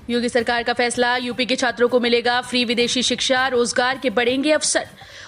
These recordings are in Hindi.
योगी सरकार का फैसला, यूपी के छात्रों को मिलेगा फ्री विदेशी शिक्षा, रोजगार के बढ़ेंगे अवसर।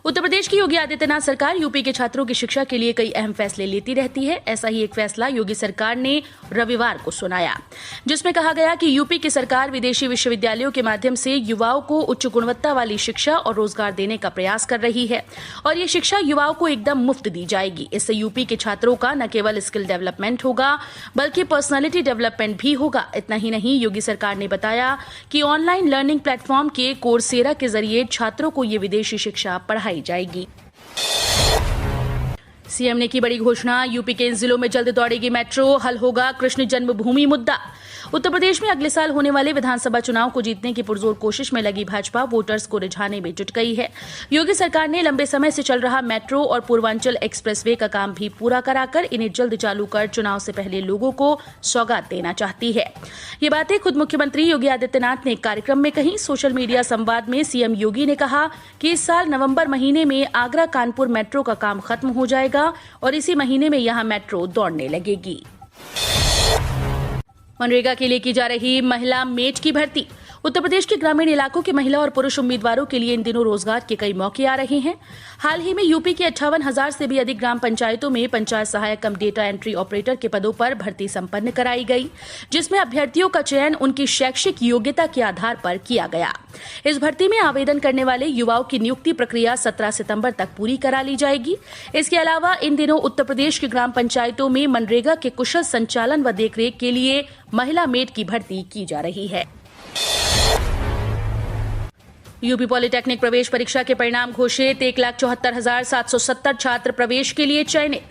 उत्तर प्रदेश की योगी आदित्यनाथ सरकार यूपी के छात्रों की शिक्षा के लिए कई अहम फैसले लेती रहती है। ऐसा ही एक फैसला योगी सरकार ने रविवार को सुनाया, जिसमें कहा गया कि यूपी की सरकार विदेशी विश्वविद्यालयों के माध्यम से युवाओं को उच्च गुणवत्ता वाली शिक्षा और रोजगार देने का प्रयास कर रही है और ये शिक्षा युवाओं को एकदम मुफ्त दी जाएगी। इससे यूपी के छात्रों का न केवल स्किल डेवलपमेंट होगा बल्कि पर्सनालिटी डेवलपमेंट भी होगा। इतना ही नहीं, योगी सरकार ने बताया कि ऑनलाइन लर्निंग प्लेटफॉर्म के कोर्सेरा के जरिए छात्रों को ये विदेशी शिक्षा पढ़ाई जाएगी। सीएम ने की बड़ी घोषणा, यूपी के इन जिलों में जल्द दौड़ेगी मेट्रो, हल होगा कृष्ण जन्मभूमि मुद्दा। उत्तर प्रदेश में अगले साल होने वाले विधानसभा चुनाव को जीतने की पुरजोर कोशिश में लगी भाजपा वोटर्स को रिझाने में जुट गई है। योगी सरकार ने लंबे समय से चल रहा मेट्रो और पूर्वांचल एक्सप्रेसवे का काम भी पूरा कराकर इन्हें जल्द चालू कर चुनाव से पहले लोगों को सौगात देना चाहती है। ये बातें खुद मुख्यमंत्री योगी आदित्यनाथ ने एक कार्यक्रम में कही। सोशल मीडिया संवाद में सीएम योगी ने कहा कि इस साल नवंबर महीने में आगरा कानपुर मेट्रो का काम खत्म हो जाएगा और इसी महीने में यहां मेट्रो दौड़ने लगेगी। मनरेगा के लिए की जा रही महिला मेट की भर्ती। उत्तर प्रदेश के ग्रामीण इलाकों के महिला और पुरुष उम्मीदवारों के लिए इन दिनों रोजगार के कई मौके आ रहे हैं। हाल ही में यूपी के 58,000 से भी अधिक ग्राम पंचायतों में पंचायत सहायक कम डेटा एंट्री ऑपरेटर के पदों पर भर्ती संपन्न कराई गई, जिसमें अभ्यर्थियों का चयन उनकी शैक्षिक योग्यता के आधार पर किया गया। इस भर्ती में आवेदन करने वाले युवाओं की नियुक्ति प्रक्रिया 17 सितंबर तक पूरी करा ली जाएगी। इसके अलावा इन दिनों उत्तर प्रदेश की ग्राम पंचायतों में मनरेगा के कुशल संचालन व देखरेख के लिए महिला मेट की भर्ती की जा रही है। यूपी पॉलिटेक्निक प्रवेश परीक्षा के परिणाम घोषित, 1,74,770 छात्र प्रवेश के लिए चयनित।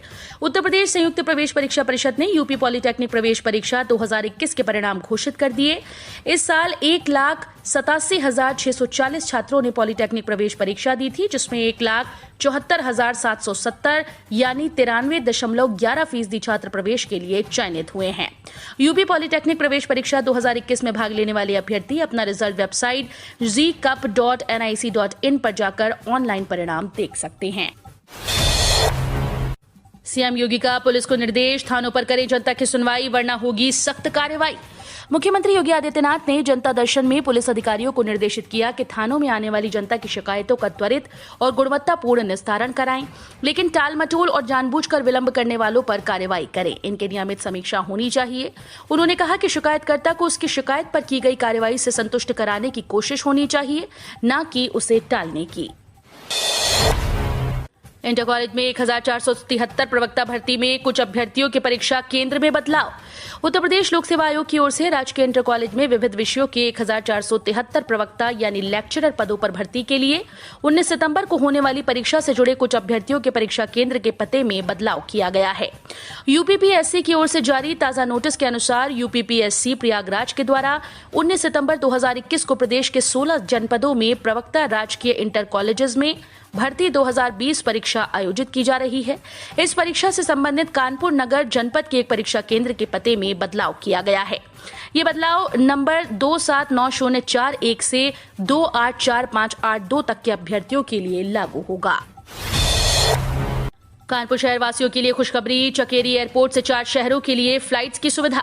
उत्तर प्रदेश संयुक्त प्रवेश परीक्षा परिषद ने यूपी पॉलिटेक्निक प्रवेश परीक्षा 2021 के परिणाम घोषित कर दिए। इस साल 1,87,640 छात्रों ने पॉलिटेक्निक प्रवेश परीक्षा दी थी, जिसमें 1,74,770 यानी 93.11% छात्र प्रवेश के लिए चयनित हुए हैं। यूपी पॉलिटेक्निक प्रवेश परीक्षा 2021 में भाग लेने वाले अभ्यर्थी अपना रिजल्ट वेबसाइट zcup.nic.in पर जाकर ऑनलाइन परिणाम देख सकते हैं। सीएम योगी का पुलिस को निर्देश, थानों पर करें जनता की सुनवाई वरना होगी सख्त कार्रवाई। मुख्यमंत्री योगी आदित्यनाथ ने जनता दर्शन में पुलिस अधिकारियों को निर्देशित किया कि थानों में आने वाली जनता की शिकायतों का त्वरित और गुणवत्तापूर्ण निस्तारण कराएं, लेकिन टाल मटोल और जानबूझकर विलंब करने वालों पर कार्रवाई करें। इनके नियमित समीक्षा होनी चाहिए। उन्होंने कहा कि शिकायतकर्ता को उसकी शिकायत पर की गई कार्रवाई से संतुष्ट कराने की कोशिश होनी चाहिए, न कि उसे टालने की। इंटर कॉलेज में 1,473 प्रवक्ता भर्ती में कुछ अभ्यर्थियों के परीक्षा केंद्र में बदलाव। उत्तर प्रदेश लोक सेवा आयोग की ओर से राजकीय इंटर कॉलेज में विविध विषयों के 1,473 प्रवक्ता यानी लेक्चरर पदों पर भर्ती के लिए 19 सितंबर को होने वाली परीक्षा से जुड़े कुछ अभ्यर्थियों के परीक्षा केंद्र के पते में बदलाव किया गया है। यूपीपीएससी की ओर से जारी ताजा नोटिस के अनुसार यूपीपीएससी प्रयागराज के द्वारा 19 सितंबर 2021 को प्रदेश के 16 जनपदों में प्रवक्ता राजकीय इंटर कॉलेजेस में भर्ती 2020 परीक्षा आयोजित की जा रही है। इस परीक्षा से संबंधित कानपुर नगर जनपद के एक परीक्षा केंद्र के पते में बदलाव किया गया है। ये बदलाव नंबर 279041 से 284582 तक के अभ्यर्थियों के लिए लागू होगा। कानपुर शहर वासियों के लिए खुशखबरी, चकेरी एयरपोर्ट से 4 शहरों के लिए फ्लाइट्स की सुविधा।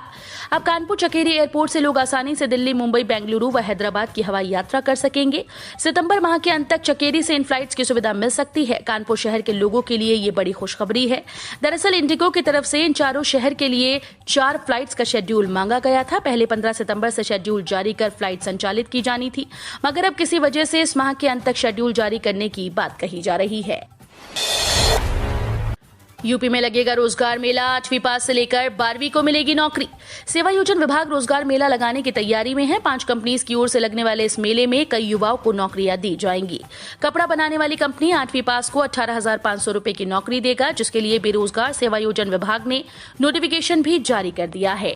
अब कानपुर चकेरी एयरपोर्ट से लोग आसानी से दिल्ली, मुंबई, बेंगलुरु व हैदराबाद की हवाई यात्रा कर सकेंगे। सितंबर माह के अंत तक चकेरी से इन फ्लाइट्स की सुविधा मिल सकती है। कानपुर शहर के लोगों के लिए ये बड़ी खुशखबरी है। दरअसल इंडिगो की तरफ से इन चारों शहर के लिए 4 फ्लाइट्स का शेड्यूल मांगा गया था। पहले 15 सितंबर से शेड्यूल जारी कर फ्लाइट संचालित की जानी थी, मगर अब किसी वजह से इस माह के अंत तक शेड्यूल जारी करने की बात कही जा रही है। यूपी में लगेगा रोजगार मेला, 8वीं पास से लेकर 12वीं को मिलेगी नौकरी। सेवायोजन विभाग रोजगार मेला लगाने की तैयारी में है। 5 कंपनीज की ओर से लगने वाले इस मेले में कई युवाओं को नौकरियां दी जाएंगी। कपड़ा बनाने वाली कंपनी 8वीं पास को 18,500 रुपए की नौकरी देगा, जिसके लिए बेरोजगार सेवायोजन विभाग ने नोटिफिकेशन भी जारी कर दिया है।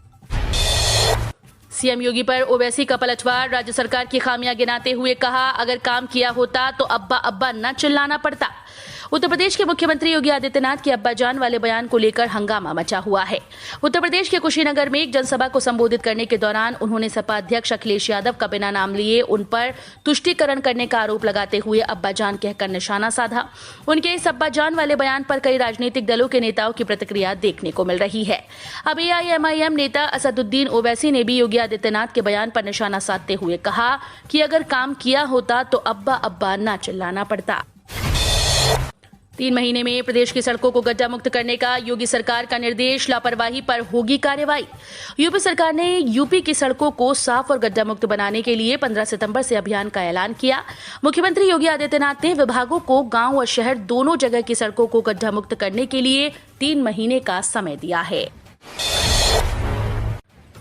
सीएम योगी पर ओवैसी का पलटवार, राज्य सरकार की खामियां गिनाते हुए कहा, अगर काम किया होता तो अब्बा अब्बा न चिल्लाना पड़ता। उत्तर प्रदेश के मुख्यमंत्री योगी आदित्यनाथ के अब्बाजान वाले बयान को लेकर हंगामा मचा हुआ है। उत्तर प्रदेश के कुशीनगर में एक जनसभा को संबोधित करने के दौरान उन्होंने सपा अध्यक्ष अखिलेश यादव का बिना नाम लिए उन पर तुष्टीकरण करने का आरोप लगाते हुए अब्बाजान कहकर निशाना साधा। उनके इस अब्बाजान वाले बयान पर कई राजनीतिक दलों के नेताओं की प्रतिक्रिया देखने को मिल रही है। अब AIMIM नेता असदुद्दीन ओवैसी ने भी योगी आदित्यनाथ के बयान पर निशाना साधते हुए कहा कि अगर काम किया होता तो अब्बा अब्बा ना चिल्लाना पड़ता। 3 महीने में प्रदेश की सड़कों को गड्ढा मुक्त करने का योगी सरकार का निर्देश, लापरवाही पर होगी कार्रवाई। यूपी सरकार ने यूपी की सड़कों को साफ और गड्ढा मुक्त बनाने के लिए 15 सितंबर से अभियान का ऐलान किया। मुख्यमंत्री योगी आदित्यनाथ ने विभागों को गांव और शहर दोनों जगह की सड़कों को गड्ढा मुक्त करने के लिए 3 महीने का समय दिया है।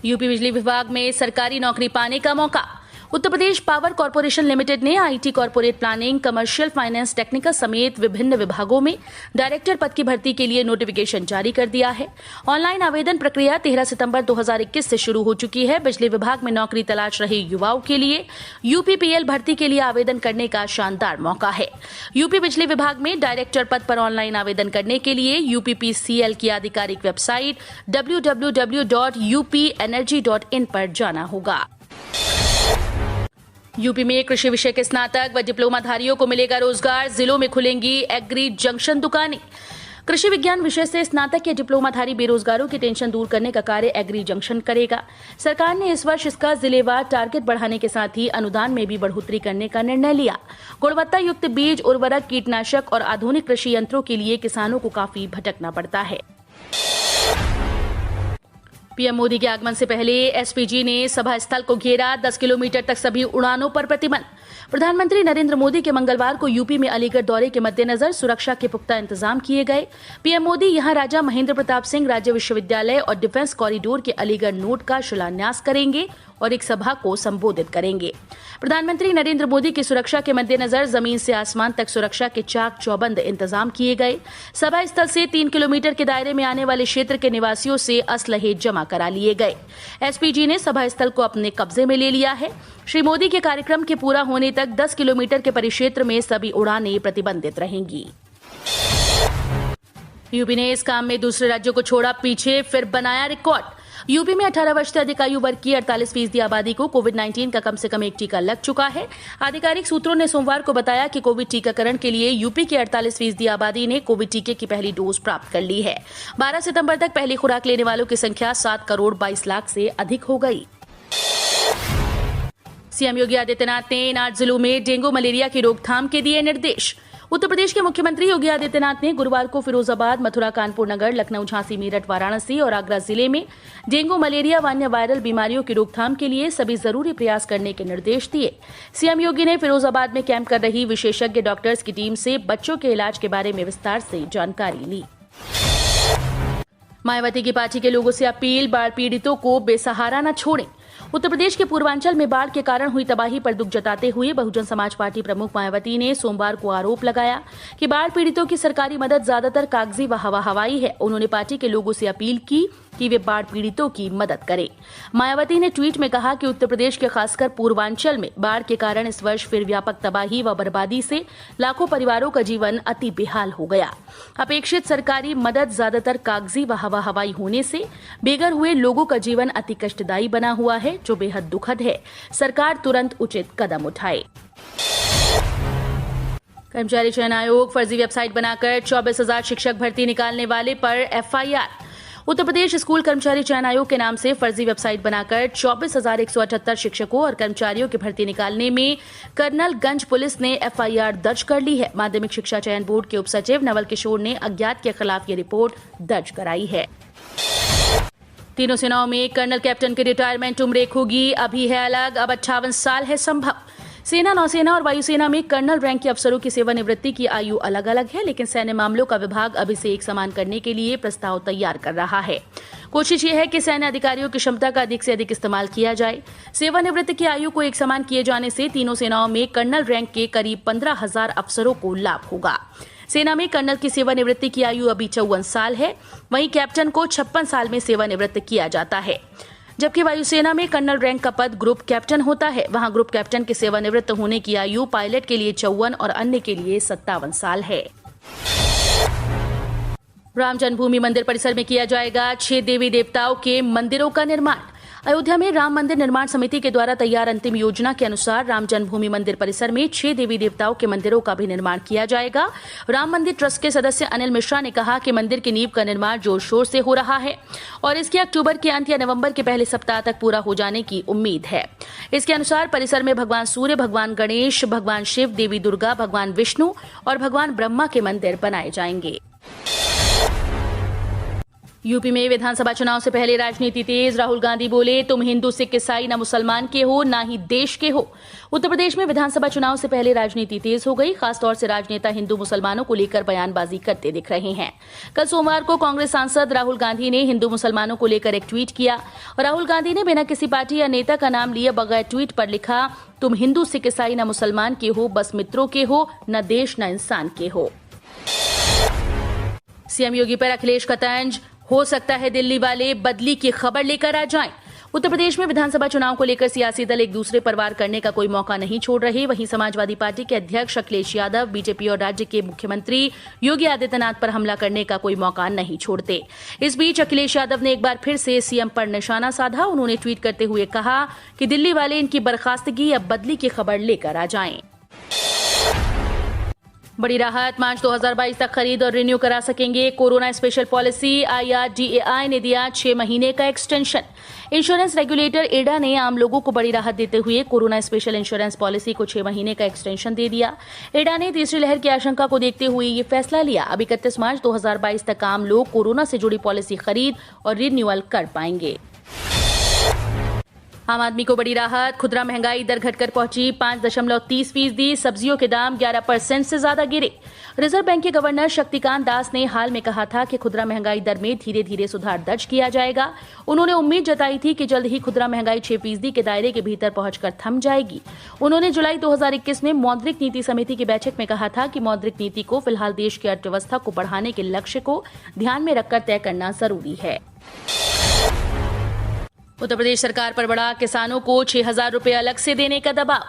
यूपी बिजली विभाग में सरकारी नौकरी पाने का मौका। Uttar Pradesh power corporation limited ने IT corporate planning, commercial finance, technical समेत विभिन्न विभागों में डायरेक्टर पद की भर्ती के लिए नोटिफिकेशन जारी कर दिया है। ऑनलाइन आवेदन प्रक्रिया 13 सितंबर 2021 से शुरू हो चुकी है। बिजली विभाग में नौकरी तलाश रहे युवाओं के लिए UPPL भर्ती के लिए आवेदन करने का शानदार मौका है। यूपी बिजली विभाग में डायरेक्टर पद पर ऑनलाइन आवेदन करने के लिए UPPCL की आधिकारिक वेबसाइट www.upenergy.in पर जाना होगा। यूपी में कृषि विषय के स्नातक व डिप्लोमाधारियों को मिलेगा रोजगार, जिलों में खुलेंगी एग्री जंक्शन दुकानें। कृषि विज्ञान विषय से स्नातक या डिप्लोमाधारी बेरोजगारों की टेंशन दूर करने का कार्य एग्री जंक्शन करेगा। सरकार ने इस वर्ष इसका जिलेवार टारगेट बढ़ाने के साथ ही अनुदान में भी बढ़ोतरी करने का निर्णय लिया। गुणवत्ता युक्त बीज, उर्वरक, कीटनाशक और आधुनिक कृषि यंत्रों के लिए किसानों को काफी भटकना पड़ता है। पीएम मोदी के आगमन से पहले SPG ने सभा स्थल को घेरा, 10 किलोमीटर तक सभी उड़ानों पर प्रतिबंध। प्रधानमंत्री नरेंद्र मोदी के मंगलवार को यूपी में अलीगढ़ दौरे के मद्देनजर सुरक्षा के पुख्ता इंतजाम किए गए। पीएम मोदी यहां राजा महेंद्र प्रताप सिंह राज्य विश्वविद्यालय और डिफेंस कॉरिडोर के अलीगढ़ नोड का शिलान्यास करेंगे और एक सभा को संबोधित करेंगे। प्रधानमंत्री नरेंद्र मोदी की सुरक्षा के मद्देनजर जमीन से आसमान तक सुरक्षा के चाक चौबंद इंतजाम किए गए। सभा स्थल से 3 किलोमीटर के दायरे में आने वाले क्षेत्र के निवासियों से असलहे जमा करा लिए गए। SPG ने सभा स्थल को अपने कब्जे में ले लिया है। श्री मोदी के कार्यक्रम के पूरा होने तक 10 किलोमीटर के परिक्षेत्र में सभी उड़ानें प्रतिबंधित रहेंगी। यूपी ने इस काम में दूसरे राज्यों को छोड़ा पीछे, फिर बनाया रिकॉर्ड। यूपी में 18 वर्ष से अधिक आयु वर्ग की 48% आबादी को कोविड-19 का कम से कम एक टीका लग चुका है। आधिकारिक सूत्रों ने सोमवार को बताया कि कोविड टीकाकरण के लिए यूपी की 48% आबादी ने कोविड टीके की पहली डोज प्राप्त कर ली है। 12 सितंबर तक पहली खुराक लेने वालों की संख्या 7 करोड़ 22 लाख से अधिक हो गई। सीएम योगी आदित्यनाथ ने इन 8 जिलों में डेंगू मलेरिया की रोकथाम के दिए निर्देश। उत्तर प्रदेश के मुख्यमंत्री योगी आदित्यनाथ ने गुरुवार को फिरोजाबाद, मथुरा, कानपुर नगर, लखनऊ, झांसी, मेरठ, वाराणसी और आगरा जिले में डेंगू, मलेरिया व अन्य वायरल बीमारियों की रोकथाम के लिए सभी जरूरी प्रयास करने के निर्देश दिए। सीएम योगी ने फिरोजाबाद में कैंप कर रही विशेषज्ञ डॉक्टर्स की टीम से बच्चों के इलाज के बारे में विस्तार से जानकारी ली। मायावती की पार्टी के लोगों से अपील, बाढ़ पीड़ितों को बेसहारा न छोड़ें। उत्तर प्रदेश के पूर्वांचल में बाढ़ के कारण हुई तबाही पर दुख जताते हुए बहुजन समाज पार्टी प्रमुख मायावती ने सोमवार को आरोप लगाया कि बाढ़ पीड़ितों की सरकारी मदद ज्यादातर कागजी व हवाई है। उन्होंने पार्टी के लोगों से अपील की कि वे बाढ़ पीड़ितों की मदद करें। मायावती ने ट्वीट में कहा कि उत्तर प्रदेश के खासकर पूर्वांचल में बाढ़ के कारण इस वर्ष फिर व्यापक तबाही व बर्बादी से लाखों परिवारों का जीवन अति बेहाल हो गया। अपेक्षित सरकारी मदद ज्यादातर कागजी व हवाई होने से बेघर हुए लोगों का जीवन अति कष्टदायी बना हुआ है, जो बेहद दुखद है। सरकार तुरंत उचित कदम उठाए। कर्मचारी चयन आयोग फर्जी वेबसाइट बनाकर 24,000 शिक्षक भर्ती निकालने वाले पर FIR। उत्तर प्रदेश स्कूल कर्मचारी चयन आयोग के नाम से फर्जी वेबसाइट बनाकर 24,178 शिक्षकों और कर्मचारियों की भर्ती निकालने में कर्नलगंज पुलिस ने FIR दर्ज कर ली है। माध्यमिक शिक्षा चयन बोर्ड के उप सचिव नवल किशोर ने अज्ञात के खिलाफ ये रिपोर्ट दर्ज कराई है। तीनों सेनाओं में कर्नल कैप्टन की रिटायरमेंट उम्र एक होगी, अभी है अलग, अब 58 साल है संभव। सेना, नौसेना और वायुसेना में कर्नल रैंक के अफसरों की सेवानिवृत्ति की आयु अलग अलग है, लेकिन सैन्य मामलों का विभाग अब इसे एक समान करने के लिए प्रस्ताव तैयार कर रहा है। कोशिश ये है कि सैन्य अधिकारियों की क्षमता का अधिक से अधिक इस्तेमाल किया जाए। सेवानिवृत्ति की आयु को एक समान किए जाने से तीनों सेनाओं में कर्नल रैंक के करीब 15,000 अफसरों को लाभ होगा। सेना में कर्नल की सेवानिवृत्ति की आयु अभी 54 साल है, वहीं कैप्टन को 56 साल में सेवानिवृत्त किया जाता है। जबकि वायुसेना में कर्नल रैंक का पद ग्रुप कैप्टन होता है। वहां ग्रुप कैप्टन के सेवानिवृत्त होने की आयु पायलट के लिए 54 और अन्य के लिए 57 साल है। राम जन्मभूमि मंदिर परिसर में किया जाएगा 6 देवी देवताओं के मंदिरों का निर्माण। अयोध्या में राम मंदिर निर्माण समिति के द्वारा तैयार अंतिम योजना के अनुसार राम जन्मभूमि मंदिर परिसर में 6 देवी देवताओं के मंदिरों का भी निर्माण किया जाएगा। राम मंदिर ट्रस्ट के सदस्य अनिल मिश्रा ने कहा कि मंदिर की नींव का निर्माण जोर शोर से हो रहा है और इसके अक्टूबर के अंत या नवंबर के पहले सप्ताह तक पूरा हो जाने की उम्मीद है। इसके अनुसार परिसर में भगवान सूर्य, भगवान गणेश, भगवान शिव, देवी दुर्गा, भगवान विष्णु और भगवान ब्रह्मा के मंदिर बनाए जाएंगे। यूपी में विधानसभा चुनाव से पहले राजनीति तेज। राहुल गांधी बोले, तुम हिंदू, सिख, ईसाई न मुसलमान के हो न ही देश के हो। उत्तर प्रदेश में विधानसभा चुनाव से पहले राजनीति तेज हो गई। खासतौर से राजनेता हिंदू मुसलमानों को लेकर बयानबाजी करते दिख रहे हैं। कल सोमवार को कांग्रेस सांसद राहुल गांधी ने हिंदू मुसलमानों को लेकर एक ट्वीट किया। राहुल गांधी ने बिना किसी पार्टी या नेता का नाम लिए बगैर ट्वीट पर लिखा, तुम हिंदू, सिख, ईसाई न मुसलमान के हो, बस मित्रों के हो, न देश न इंसान के हो। सीएम योगी पर अखिलेश का तंज, हो सकता है दिल्ली वाले बदली की खबर लेकर आ जाएं। उत्तर प्रदेश में विधानसभा चुनाव को लेकर सियासी दल एक दूसरे पर वार करने का कोई मौका नहीं छोड़ रहे। वहीं समाजवादी पार्टी के अध्यक्ष अखिलेश यादव बीजेपी और राज्य के मुख्यमंत्री योगी आदित्यनाथ पर हमला करने का कोई मौका नहीं छोड़ते। इस बीच अखिलेश यादव ने एक बार फिर से सीएम पर निशाना साधा। उन्होंने ट्वीट करते हुए कहा कि दिल्ली वाले इनकी बर्खास्तगी या बदली की खबर लेकर आ जाएं। बड़ी राहत, मार्च 2022 तक खरीद और रिन्यू करा सकेंगे। कोरोना स्पेशल पॉलिसी IRDAI ने दिया 6 महीने का एक्सटेंशन। इंश्योरेंस रेगुलेटर एडा ने आम लोगों को बड़ी राहत देते हुए कोरोना स्पेशल इंश्योरेंस पॉलिसी को 6 महीने का एक्सटेंशन दे दिया। एडा ने तीसरी लहर की आशंका को देखते हुए ये फैसला लिया। अब 31 मार्च 2022 तक आम लोग कोरोना से जुड़ी पॉलिसी खरीद और रिन्यूअल कर पाएंगे। आम आदमी को बड़ी राहत, खुदरा महंगाई दर घटकर पहुंची 5.30%। सब्जियों के दाम 11% से ज्यादा गिरे। रिजर्व बैंक के गवर्नर शक्तिकांत दास ने हाल में कहा था कि खुदरा महंगाई दर में धीरे धीरे सुधार दर्ज किया जाएगा। उन्होंने उम्मीद जताई थी कि जल्द ही खुदरा महंगाई 6% के दायरे के भीतर पहुंचकर थम जाएगी। उन्होंने जुलाई 2021 में मौद्रिक नीति समिति की बैठक में कहा था कि मौद्रिक नीति को फिलहाल देश की अर्थव्यवस्था को बढ़ाने के लक्ष्य को ध्यान में रखकर तय करना जरूरी है। उत्तर प्रदेश सरकार पर बढ़ा किसानों को 6,000 रुपए अलग से देने का दबाव।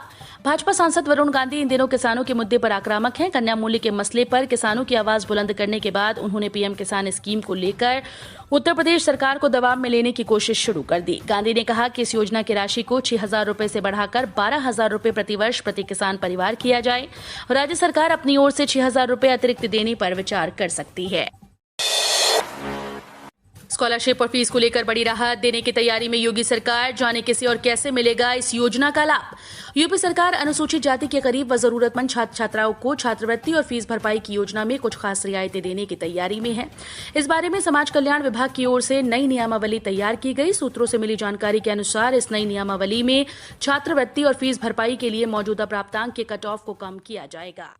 भाजपा सांसद वरुण गांधी इन दिनों किसानों के मुद्दे पर आक्रामक हैं। कन्या मूल्य के मसले पर किसानों की आवाज बुलंद करने के बाद उन्होंने पीएम किसान स्कीम को लेकर उत्तर प्रदेश सरकार को दबाव में लेने की कोशिश शुरू कर दी। गांधी ने कहा कि इस योजना की राशि को 6,000 रुपए से बढ़ाकर 12,000 रुपए प्रतिवर्ष प्रति किसान परिवार किया जाए। राज्य सरकार अपनी ओर से 6,000 रुपए अतिरिक्त देने पर विचार कर सकती है। स्कॉलरशिप और फीस को लेकर बड़ी राहत देने की तैयारी में योगी सरकार। जाने किसे और कैसे मिलेगा इस योजना का लाभ। यूपी सरकार अनुसूचित जाति के गरीब व जरूरतमंद छात्र छात्राओं को छात्रवृत्ति और फीस भरपाई की योजना में कुछ खास रियायतें देने की तैयारी में है। इस बारे में समाज कल्याण विभाग की ओर से नई नियमावली तैयार की गई। सूत्रों से मिली जानकारी के अनुसार इस नई नियमावली में छात्रवृत्ति और फीस भरपाई के लिए मौजूदा प्राप्तांक के कट ऑफ को कम किया जाएगा।